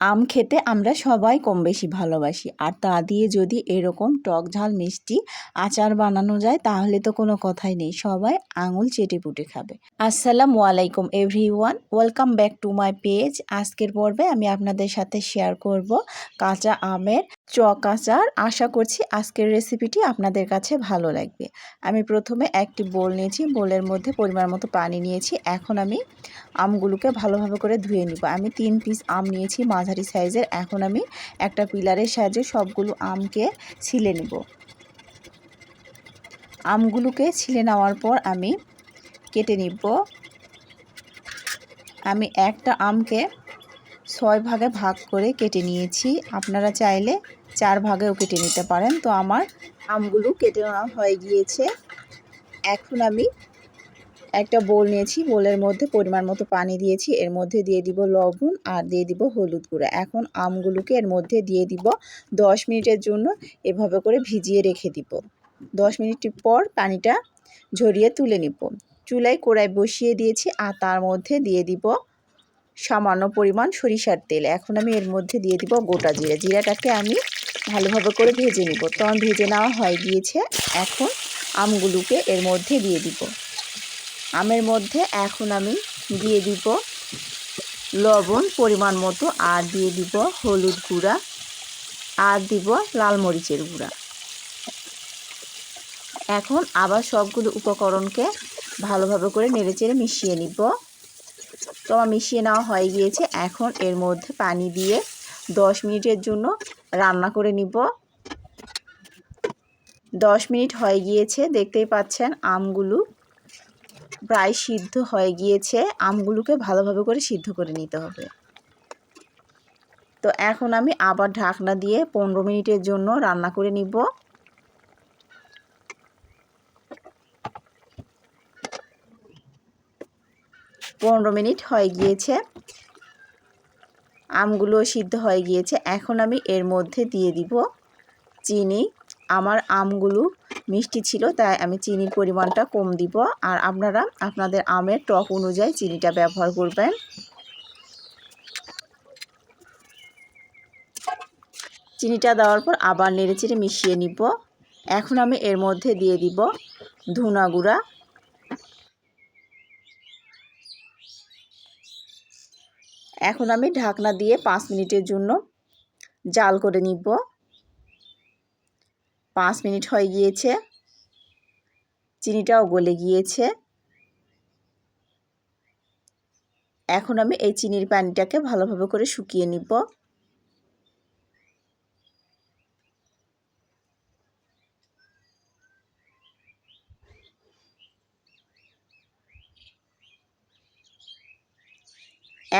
আম খেতে আমরা সবাই কম বেশি ভালোবাসি, আর তা দিয়ে যদি এরকম টক ঝাল মিষ্টি আচার বানানো যায় তাহলে তো কোনো কথাই নেই, সবাই আঙুল চেটে পুটে খাবে। আসসালামু আলাইকুম everyone, welcome back to my page. আজকের পর্বে আমি আপনাদের সাথে শেয়ার করব কাঁচা আমের টক আচার। আশা করছি আজকের রেসিপিটি আপনাদের কাছে ভালো লাগবে। আমি প্রথমে একটি বোল নিয়েছি, বোলের মধ্যে পরিমাণ মতো পানি নিয়েছি। এখন আমি আমগুলোকে ভালোভাবে করে ধুয়ে নিব। আমি 3 পিস আম নিয়েছি মাঝারি সাইজের। এখন আমি একটা পিলারের সাহায্যে সবগুলো আমকে ছিলে নেব। আমগুলোকে ছিলে নেওয়ার পর আমি কেটে নিব। আমি একটা আমকে 6 ভাগে ভাগ করে কেটে নিয়েছি। আপনারা চাইলে 4 ভাগেও কেটে নিতে পারেন। তো আমার আমগুলো কেটে নেওয়া হয়ে গিয়েছে। এখন আমি একটা বোল নিয়েছি, বোলের মধ্যে পরিমাণ মতো পানি দিয়েছি। এর মধ্যে দিয়ে দিব লবণ আর দিয়ে দিব হলুদ গুঁড়া। এখন আমগুলোকে এর মধ্যে দিয়ে দিব 10 মিনিটের জন্য এভাবে করে ভিজিয়ে রেখে দিব। 10 মিনিট পর পানিটা ঝরিয়ে তুলে নিব। চুলায় কড়াই বসিয়ে দিয়েছি আর তার মধ্যে দিয়ে দিব সামান্য পরিমাণ সরিষার তেল। এখন আমি এর মধ্যে দিয়ে দিব গোটা জিরা। জিরাটাকে আমি ভালোভাবে করে ভেজে নিব। তো আমার ভেজে নেওয়া হয়ে গিয়েছে। এখন আমগুলোকে এর মধ্যে দিয়ে দিব। আমের মধ্যে এখন আমি দিয়ে দিব লবণ পরিমাণ মতো, আর দিয়ে দিব হলুদ গুঁড়া, আর দিব লাল মরিচের গুঁড়া। এখন আবার সবগুলো উপকরণকে ভালোভাবে করে নেড়েচেড়ে মিশিয়ে নিব। তো আমার মিশিয়ে নেওয়া হয়ে গিয়েছে। এখন এর মধ্যে পানি দিয়ে 10 মিনিটের জন্য রান্না করে নিব। 10 মিনিট হয়ে গিয়েছে, দেখতেই পাচ্ছেন আমগুলো প্রায় সিদ্ধ হয়ে গিয়েছে। আমগুলোকে ভালোভাবে করে সিদ্ধ করে নিতে হবে। তো এখন আমি আবার ঢাকনা দিয়ে 15 মিনিটের জন্য রান্না করে নিব। 15 মিনিট হয়ে গিয়েছে, আমগুলো সিদ্ধ হয়ে গিয়েছে। এখন আমি এর মধ্যে দিয়ে দিব চিনি। আমার আমগুলো মিষ্টি ছিল, তাই আমি চিনির পরিমাণটা কম দিব, আর আপনারা আপনাদের আমের টক অনুযায়ী চিনিটা ব্যবহার করবেন। চিনিটা দেওয়ার পর আবার নেড়েচেড়ে মিশিয়ে নিব। এখন আমি এর মধ্যে দিয়ে দিব ধনা গুঁড়া। এখন আমি ঢাকনা দিয়ে 5 মিনিটের জন্য জাল করে নিব। 5 মিনিট হয়ে গিয়েছে, চিনিটাও গলে গিয়েছে। এখন আমি এই চিনির পানিটাকে ভালোভাবে করে শুকিয়ে নিব।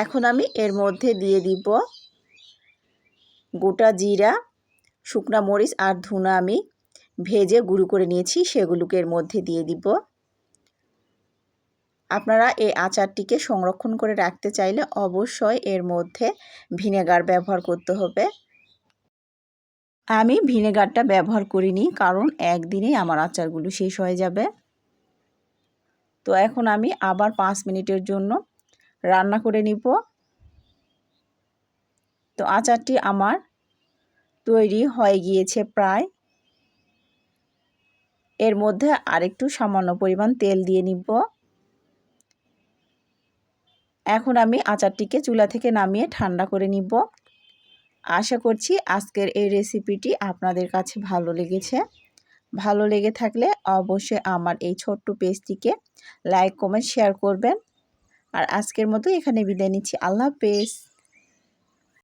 এখন আমি এর মধ্যে দিয়ে দিব গোটা জিরা, শুকনা মরিচ আর ধুনা আমি ভেজে গুঁড়ো করে নিয়েছি, সেগুলোকে এর মধ্যে দিয়ে দিব। আপনারা এই আচারটিকে সংরক্ষণ করে রাখতে চাইলে অবশ্যই এর মধ্যে ভিনেগার ব্যবহার করতে হবে। আমি ভিনেগারটা ব্যবহার করিনি, কারণ একদিনেই আমার আচারগুলো শেষ হয়ে যাবে। তো এখন আমি আবার 5 মিনিটের জন্য রান্না করে নিব। তো আচারটি আমার তৈরি হয়ে গিয়েছে প্রায়। এর মধ্যে আরেকটু সামান্য পরিমাণ তেল দিয়ে নিব। এখন আমি আচারটিকে চুলা থেকে নামিয়ে ঠান্ডা করে নিব। আশা করছি আজকের এই রেসিপিটি আপনাদের কাছে ভালো লেগেছে। ভালো লেগে থাকলে অবশ্যই আমার এই ছোট্ট পেজটিকে লাইক, কমেন্ট, শেয়ার করবেন। আর আজকের মতো এখানে বিদায় নিচ্ছি। আল্লাহ হাফেজ।